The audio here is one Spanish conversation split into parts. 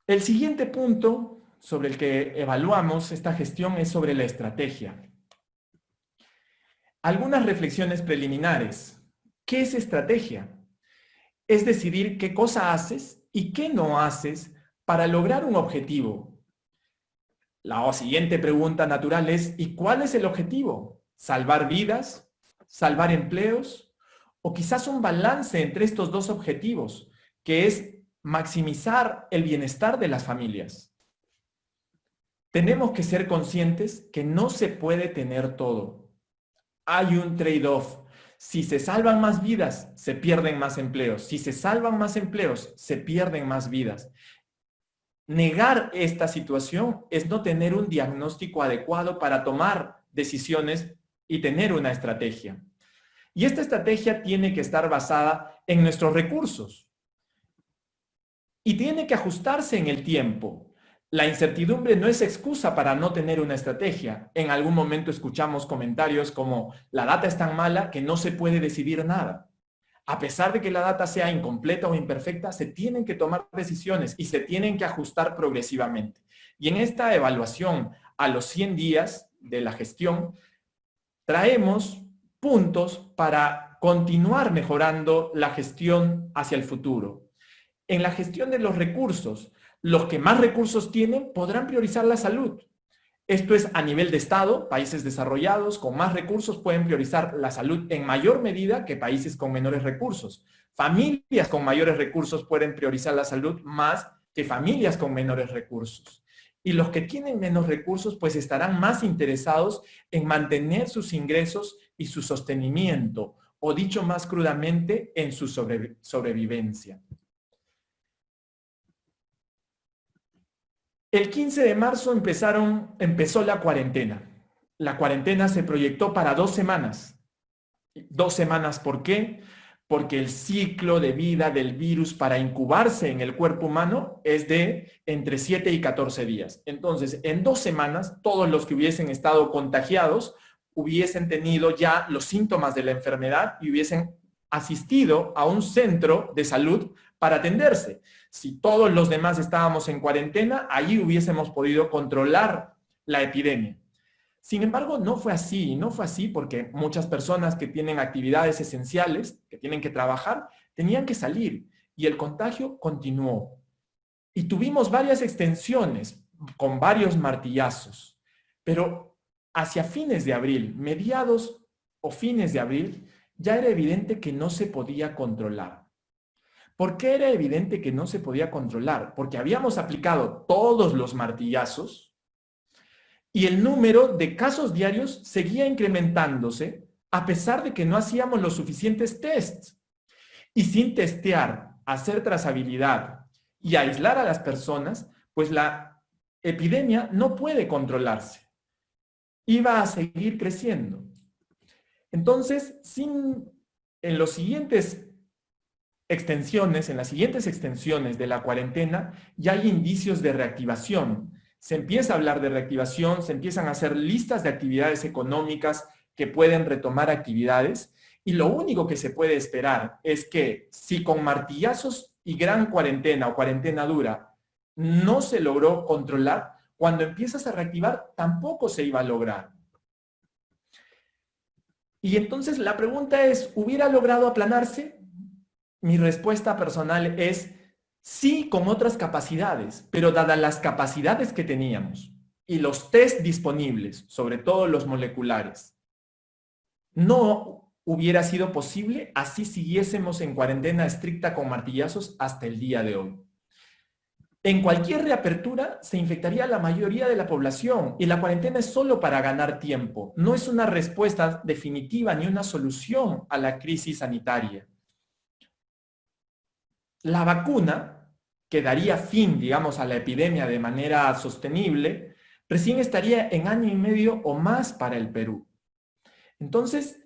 El siguiente punto sobre el que evaluamos esta gestión es sobre la estrategia. Algunas reflexiones preliminares. ¿Qué es estrategia? Es decidir qué cosa haces y qué no haces para lograr un objetivo. La siguiente pregunta natural es, ¿y cuál es el objetivo? ¿Salvar vidas? ¿Salvar empleos? O quizás un balance entre estos dos objetivos, que es maximizar el bienestar de las familias. Tenemos que ser conscientes que no se puede tener todo. Hay un trade-off. Si se salvan más vidas, se pierden más empleos. Si se salvan más empleos, se pierden más vidas. Negar esta situación es no tener un diagnóstico adecuado para tomar decisiones y tener una estrategia. Y esta estrategia tiene que estar basada en nuestros recursos y tiene que ajustarse en el tiempo. La incertidumbre no es excusa para no tener una estrategia. En algún momento escuchamos comentarios como la data es tan mala que no se puede decidir nada. A pesar de que la data sea incompleta o imperfecta, se tienen que tomar decisiones y se tienen que ajustar progresivamente. Y en esta evaluación a los 100 días de la gestión, traemos puntos para continuar mejorando la gestión hacia el futuro. En la gestión de los recursos, los que más recursos tienen podrán priorizar la salud. Esto es a nivel de Estado. Países desarrollados con más recursos pueden priorizar la salud en mayor medida que países con menores recursos. Familias con mayores recursos pueden priorizar la salud más que familias con menores recursos. Y los que tienen menos recursos pues estarán más interesados en mantener sus ingresos y su sostenimiento, o dicho más crudamente, en su sobrevivencia. El 15 de marzo empezó la cuarentena. La cuarentena se proyectó para 2 semanas. 2 semanas, ¿por qué? Porque el ciclo de vida del virus para incubarse en el cuerpo humano es de entre 7 y 14 días. Entonces, en 2 semanas, todos los que hubiesen estado contagiados hubiesen tenido ya los síntomas de la enfermedad y hubiesen asistido a un centro de salud para atenderse. Si todos los demás estábamos en cuarentena, allí hubiésemos podido controlar la epidemia. Sin embargo, no fue así porque muchas personas que tienen actividades esenciales, que tienen que trabajar, tenían que salir y el contagio continuó. Y tuvimos varias extensiones con varios martillazos, pero hacia fines de abril, mediados o fines de abril, ya era evidente que no se podía controlar. ¿Por qué era evidente que no se podía controlar? Porque habíamos aplicado todos los martillazos y el número de casos diarios seguía incrementándose a pesar de que no hacíamos los suficientes tests. Y sin testear, hacer trazabilidad y aislar a las personas, pues la epidemia no puede controlarse. Iba a seguir creciendo. Entonces, en las siguientes extensiones de la cuarentena, ya hay indicios de reactivación. Se empieza a hablar de reactivación, se empiezan a hacer listas de actividades económicas que pueden retomar actividades, y lo único que se puede esperar es que si con martillazos y gran cuarentena o cuarentena dura no se logró controlar, cuando empiezas a reactivar tampoco se iba a lograr. Y entonces la pregunta es, ¿hubiera logrado aplanarse? Mi respuesta personal es sí, con otras capacidades, pero dadas las capacidades que teníamos y los test disponibles, sobre todo los moleculares, no hubiera sido posible así siguiésemos en cuarentena estricta con martillazos hasta el día de hoy. En cualquier reapertura se infectaría la mayoría de la población y la cuarentena es solo para ganar tiempo. No es una respuesta definitiva ni una solución a la crisis sanitaria. La vacuna, que daría fin, digamos, a la epidemia de manera sostenible, recién estaría en 1 año y medio o más para el Perú. Entonces,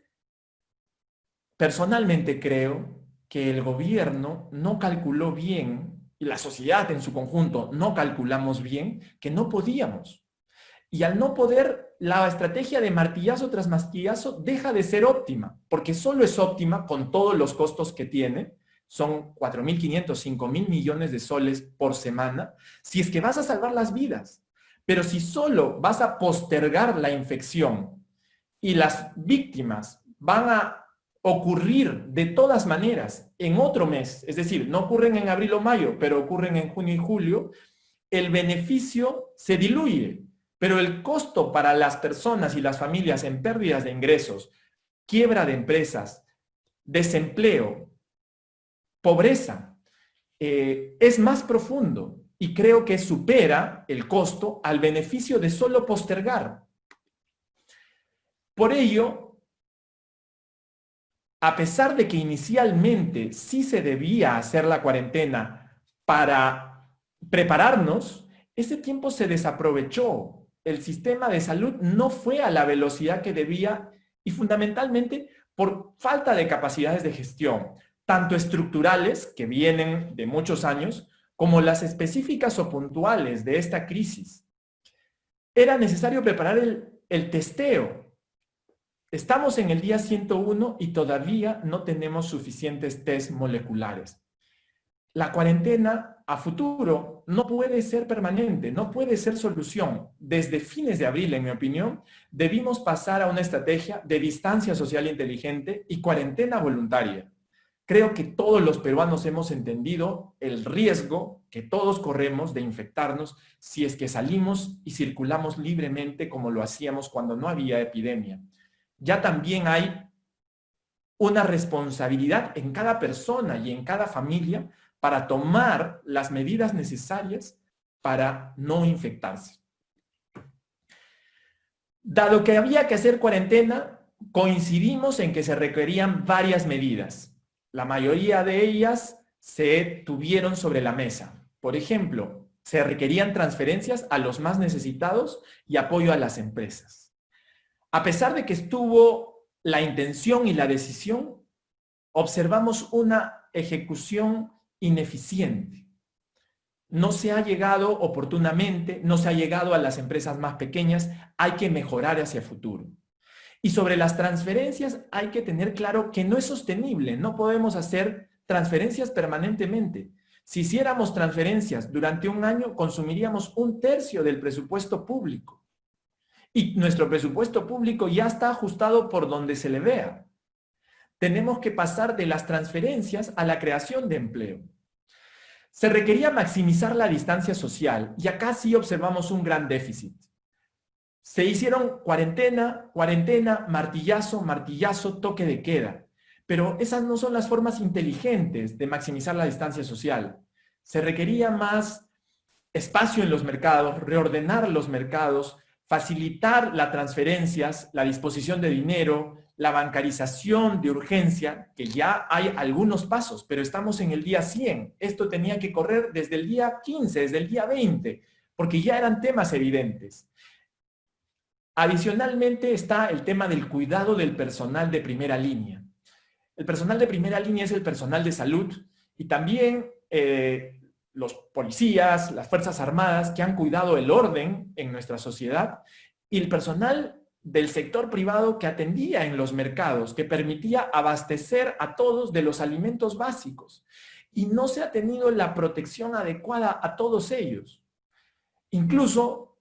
personalmente creo que el gobierno no calculó bien, y la sociedad en su conjunto no calculamos bien, que no podíamos. Y al no poder, la estrategia de martillazo tras martillazo deja de ser óptima, porque solo es óptima con todos los costos que tiene, son 4.500, 5.000 millones de soles por semana, si es que vas a salvar las vidas. Pero si solo vas a postergar la infección y las víctimas van a ocurrir de todas maneras en otro mes, es decir, no ocurren en abril o mayo, pero ocurren en junio y julio, el beneficio se diluye, pero el costo para las personas y las familias en pérdidas de ingresos, quiebra de empresas, desempleo, pobreza, es más profundo y creo que supera el costo al beneficio de solo postergar. Por ello, a pesar de que inicialmente sí se debía hacer la cuarentena para prepararnos, ese tiempo se desaprovechó. El sistema de salud no fue a la velocidad que debía y fundamentalmente por falta de capacidades de gestión, tanto estructurales, que vienen de muchos años, como las específicas o puntuales de esta crisis. Era necesario preparar el testeo. Estamos en el día 101 y todavía no tenemos suficientes test moleculares. La cuarentena a futuro no puede ser permanente, no puede ser solución. Desde fines de abril, en mi opinión, debimos pasar a una estrategia de distancia social inteligente y cuarentena voluntaria. Creo que todos los peruanos hemos entendido el riesgo que todos corremos de infectarnos si es que salimos y circulamos libremente como lo hacíamos cuando no había epidemia. Ya también hay una responsabilidad en cada persona y en cada familia para tomar las medidas necesarias para no infectarse. Dado que había que hacer cuarentena, coincidimos en que se requerían varias medidas. La mayoría de ellas se tuvieron sobre la mesa. Por ejemplo, se requerían transferencias a los más necesitados y apoyo a las empresas. A pesar de que estuvo la intención y la decisión, observamos una ejecución ineficiente. No se ha llegado oportunamente, no se ha llegado a las empresas más pequeñas, hay que mejorar hacia el futuro. Y sobre las transferencias hay que tener claro que no es sostenible, no podemos hacer transferencias permanentemente. Si hiciéramos transferencias durante un año, consumiríamos 1/3 del presupuesto público. Y nuestro presupuesto público ya está ajustado por donde se le vea. Tenemos que pasar de las transferencias a la creación de empleo. Se requería maximizar la distancia social y acá sí observamos un gran déficit. Se hicieron cuarentena, martillazo, martillazo, toque de queda. Pero esas no son las formas inteligentes de maximizar la distancia social. Se requería más espacio en los mercados, reordenar los mercados, facilitar las transferencias, la disposición de dinero, la bancarización de urgencia, que ya hay algunos pasos, pero estamos en el día 100. Esto tenía que correr desde el día 15, desde el día 20, porque ya eran temas evidentes. Adicionalmente está el tema del cuidado del personal de primera línea. El personal de primera línea es el personal de salud y también los policías, las Fuerzas Armadas que han cuidado el orden en nuestra sociedad y el personal del sector privado que atendía en los mercados, que permitía abastecer a todos de los alimentos básicos. Y no se ha tenido la protección adecuada a todos ellos. Incluso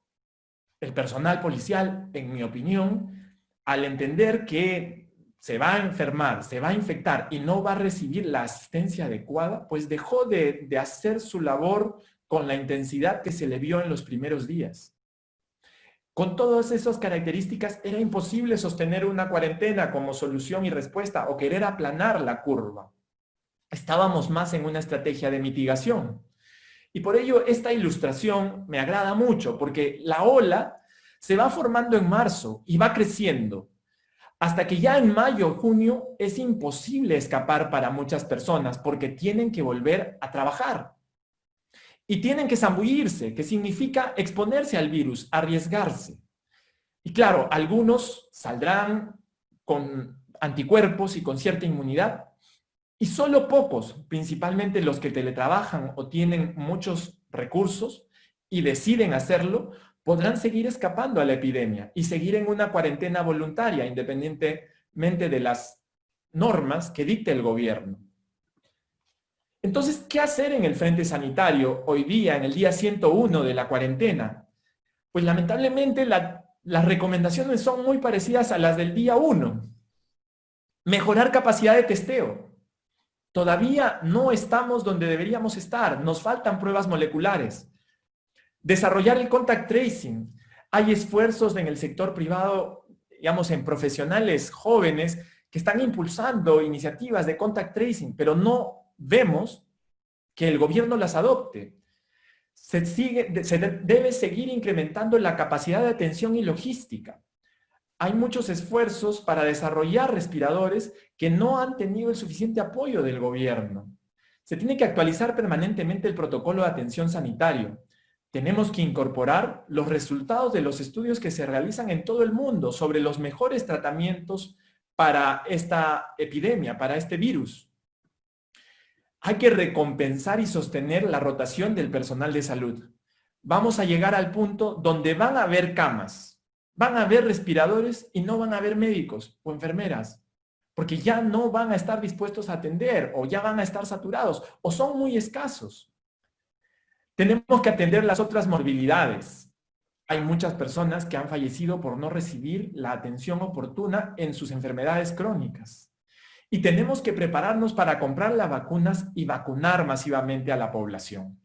el personal policial, en mi opinión, al entender que se va a enfermar, se va a infectar y no va a recibir la asistencia adecuada, pues dejó de hacer su labor con la intensidad que se le vio en los primeros días. Con todas esas características era imposible sostener una cuarentena como solución y respuesta o querer aplanar la curva. Estábamos más en una estrategia de mitigación. Y por ello esta ilustración me agrada mucho porque la ola se va formando en marzo y va creciendo. Hasta que ya en mayo o junio es imposible escapar para muchas personas porque tienen que volver a trabajar. Y tienen que zambullirse, que significa exponerse al virus, arriesgarse. Y claro, algunos saldrán con anticuerpos y con cierta inmunidad, y solo pocos, principalmente los que teletrabajan o tienen muchos recursos y deciden hacerlo, podrán seguir escapando a la epidemia y seguir en una cuarentena voluntaria, independientemente de las normas que dicte el gobierno. Entonces, ¿qué hacer en el frente sanitario hoy día, en el día 101 de la cuarentena? Pues lamentablemente las recomendaciones son muy parecidas a las del día 1. Mejorar capacidad de testeo. Todavía no estamos donde deberíamos estar, nos faltan pruebas moleculares. Desarrollar el contact tracing. Hay esfuerzos en el sector privado, digamos, en profesionales jóvenes que están impulsando iniciativas de contact tracing, pero no vemos que el gobierno las adopte. Se debe seguir incrementando la capacidad de atención y logística. Hay muchos esfuerzos para desarrollar respiradores que no han tenido el suficiente apoyo del gobierno. Se tiene que actualizar permanentemente el protocolo de atención sanitario. Tenemos que incorporar los resultados de los estudios que se realizan en todo el mundo sobre los mejores tratamientos para esta epidemia, para este virus. Hay que recompensar y sostener la rotación del personal de salud. Vamos a llegar al punto donde van a haber camas, van a haber respiradores y no van a haber médicos o enfermeras, porque ya no van a estar dispuestos a atender o ya van a estar saturados o son muy escasos. Tenemos que atender las otras morbilidades. Hay muchas personas que han fallecido por no recibir la atención oportuna en sus enfermedades crónicas. Y tenemos que prepararnos para comprar las vacunas y vacunar masivamente a la población.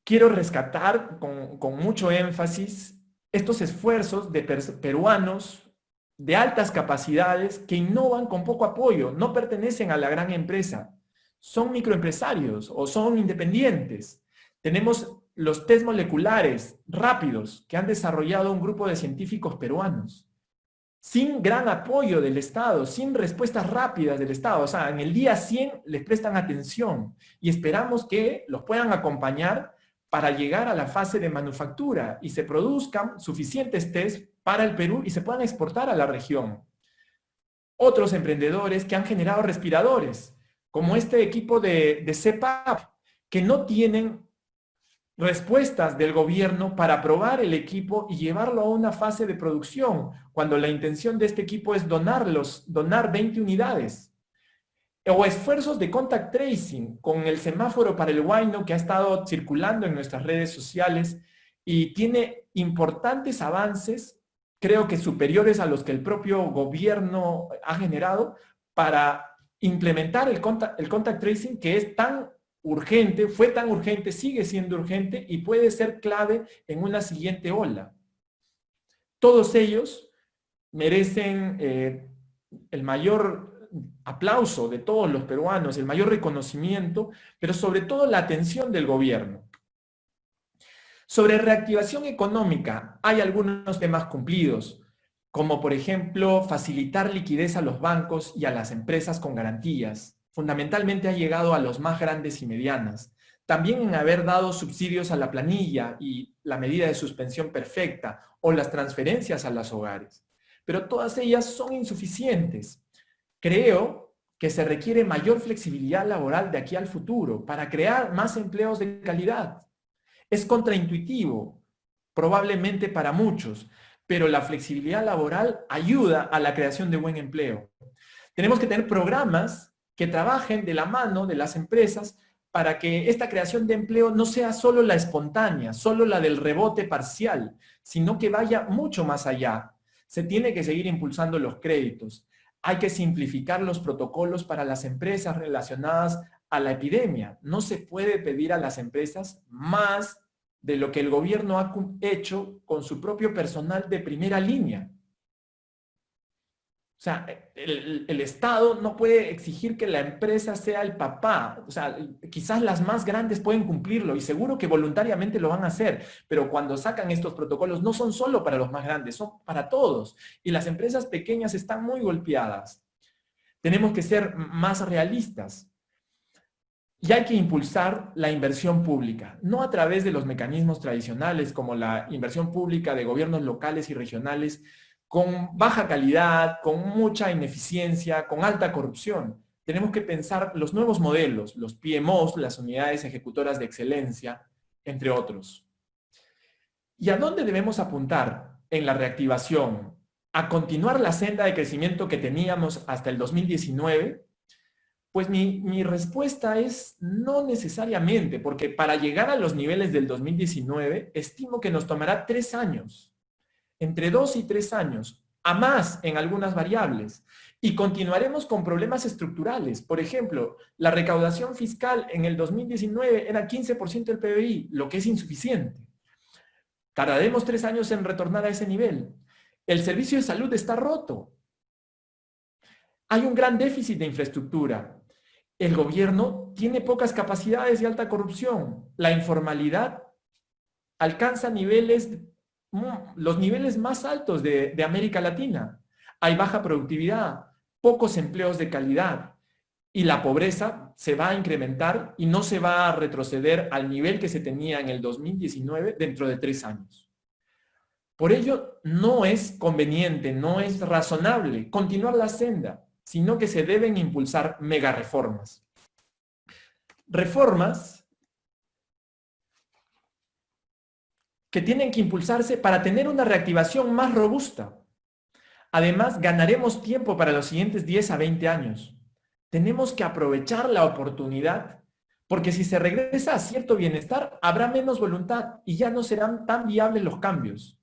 Quiero rescatar con mucho énfasis estos esfuerzos de peruanos de altas capacidades que innovan con poco apoyo, no pertenecen a la gran empresa, son microempresarios o son independientes. Tenemos los test moleculares rápidos que han desarrollado un grupo de científicos peruanos, sin gran apoyo del Estado, sin respuestas rápidas del Estado. O sea, en el día 100 les prestan atención y esperamos que los puedan acompañar para llegar a la fase de manufactura y se produzcan suficientes test para el Perú y se puedan exportar a la región. Otros emprendedores que han generado respiradores, como este equipo de CEPAP, que no tienen respuestas del gobierno para probar el equipo y llevarlo a una fase de producción, cuando la intención de este equipo es donar 20 unidades. O esfuerzos de contact tracing con el semáforo para el huayno que ha estado circulando en nuestras redes sociales y tiene importantes avances, creo que superiores a los que el propio gobierno ha generado, para implementar el contact tracing, que es tan urgente, fue tan urgente, sigue siendo urgente y puede ser clave en una siguiente ola. Todos ellos merecen el mayor aplauso de todos los peruanos, el mayor reconocimiento, pero sobre todo la atención del gobierno. Sobre reactivación económica, hay algunos temas cumplidos, como por ejemplo facilitar liquidez a los bancos y a las empresas con garantías. Fundamentalmente ha llegado a los más grandes y medianas. También en haber dado subsidios a la planilla y la medida de suspensión perfecta o las transferencias a los hogares. Pero todas ellas son insuficientes. Creo que se requiere mayor flexibilidad laboral de aquí al futuro para crear más empleos de calidad. Es contraintuitivo, probablemente para muchos, pero la flexibilidad laboral ayuda a la creación de buen empleo. Tenemos que tener programas que trabajen de la mano de las empresas para que esta creación de empleo no sea solo la espontánea, solo la del rebote parcial, sino que vaya mucho más allá. Se tiene que seguir impulsando los créditos. Hay que simplificar los protocolos para las empresas relacionadas a la epidemia. No se puede pedir a las empresas más de lo que el gobierno ha hecho con su propio personal de primera línea. O sea, el Estado no puede exigir que la empresa sea el papá. O sea, quizás las más grandes pueden cumplirlo y seguro que voluntariamente lo van a hacer, pero cuando sacan estos protocolos no son solo para los más grandes, son para todos. Y las empresas pequeñas están muy golpeadas. Tenemos que ser más realistas. Y hay que impulsar la inversión pública, no a través de los mecanismos tradicionales como la inversión pública de gobiernos locales y regionales, con baja calidad, con mucha ineficiencia, con alta corrupción. Tenemos que pensar los nuevos modelos, los PMOs, las unidades ejecutoras de excelencia, entre otros. ¿Y a dónde debemos apuntar en la reactivación? ¿A continuar la senda de crecimiento que teníamos hasta el 2019? Pues mi respuesta es no necesariamente, porque para llegar a los niveles del 2019, estimo que nos tomará 3 años, entre 2 y 3 años, a más en algunas variables. Y continuaremos con problemas estructurales. Por ejemplo, la recaudación fiscal en el 2019 era 15% del PBI, lo que es insuficiente. Tardaremos 3 años en retornar a ese nivel. El servicio de salud está roto. Hay un gran déficit de infraestructura. El gobierno tiene pocas capacidades y alta corrupción. La informalidad alcanza los niveles más altos de América Latina. Hay baja productividad, pocos empleos de calidad y la pobreza se va a incrementar y no se va a retroceder al nivel que se tenía en el 2019 dentro de 3 años. Por ello, no es conveniente, no es razonable continuar la senda, sino que se deben impulsar megareformas. Reformas que tienen que impulsarse para tener una reactivación más robusta. Además, ganaremos tiempo para los siguientes 10 a 20 años. Tenemos que aprovechar la oportunidad, porque si se regresa a cierto bienestar, habrá menos voluntad y ya no serán tan viables los cambios.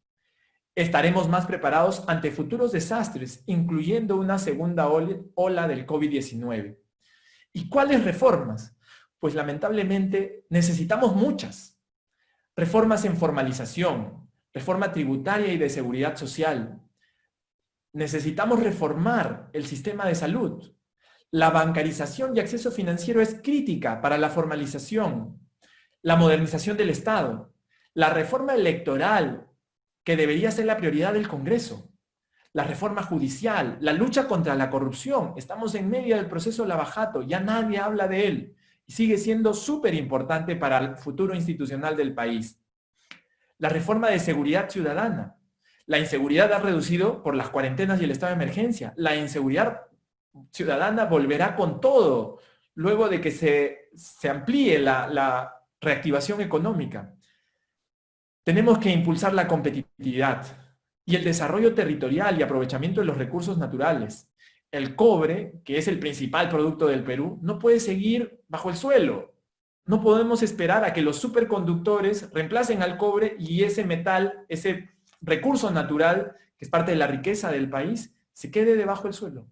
Estaremos más preparados ante futuros desastres, incluyendo una segunda ola del COVID-19. ¿Y cuáles reformas? Pues lamentablemente necesitamos muchas. Reformas en formalización, reforma tributaria y de seguridad social. Necesitamos reformar el sistema de salud. La bancarización y acceso financiero es crítica para la formalización. La modernización del Estado. La reforma electoral, que debería ser la prioridad del Congreso. La reforma judicial, la lucha contra la corrupción. Estamos en medio del proceso Lavajato, ya nadie habla de él y sigue siendo súper importante para el futuro institucional del país. La reforma de seguridad ciudadana. La inseguridad ha reducido por las cuarentenas y el estado de emergencia. La inseguridad ciudadana volverá con todo luego de que se amplíe la reactivación económica. Tenemos que impulsar la competitividad y el desarrollo territorial y aprovechamiento de los recursos naturales. El cobre, que es el principal producto del Perú, no puede seguir bajo el suelo. No podemos esperar a que los superconductores reemplacen al cobre y ese metal, ese recurso natural, que es parte de la riqueza del país, se quede debajo del suelo.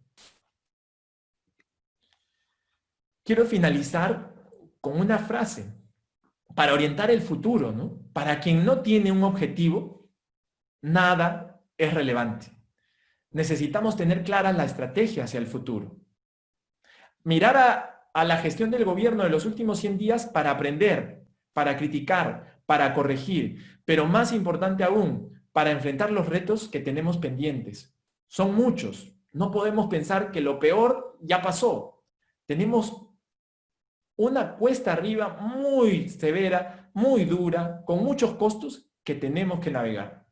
Quiero finalizar con una frase para orientar el futuro, ¿no? Para quien no tiene un objetivo, nada es relevante. Necesitamos tener clara la estrategia hacia el futuro. Mirar a la gestión del gobierno de los últimos 100 días para aprender, para criticar, para corregir, pero más importante aún, para enfrentar los retos que tenemos pendientes. Son muchos. No podemos pensar que lo peor ya pasó. Tenemos una cuesta arriba muy severa, muy dura, con muchos costos que tenemos que navegar.